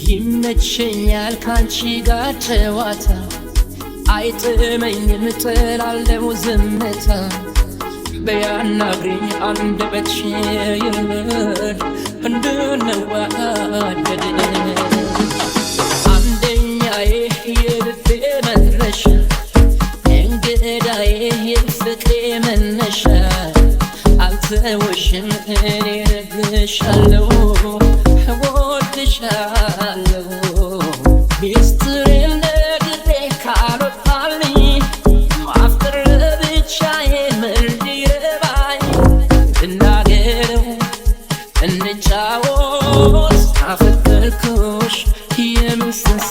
ይመቸኛል ካንቺ ጋር ጨዋታ አይጥመኝም እጠላለሁ ዝምታ በያናግሪኝ አንደበትሽ ይርመድ እንድንዋደድ አንደኛዬ የልቤ መድረሻ እንግዳዬ የፍቅሬ መነሻ አልተውሽም እኔ እነግርሻለሁ እወድሻለሁ ሚስጥሬን ነግሬ ካልወጣልኝ ማፍቀር ብቻዬ ምን ሊረባኝ እናገረው እንጫወት አፈቀርኩሽ የምስስ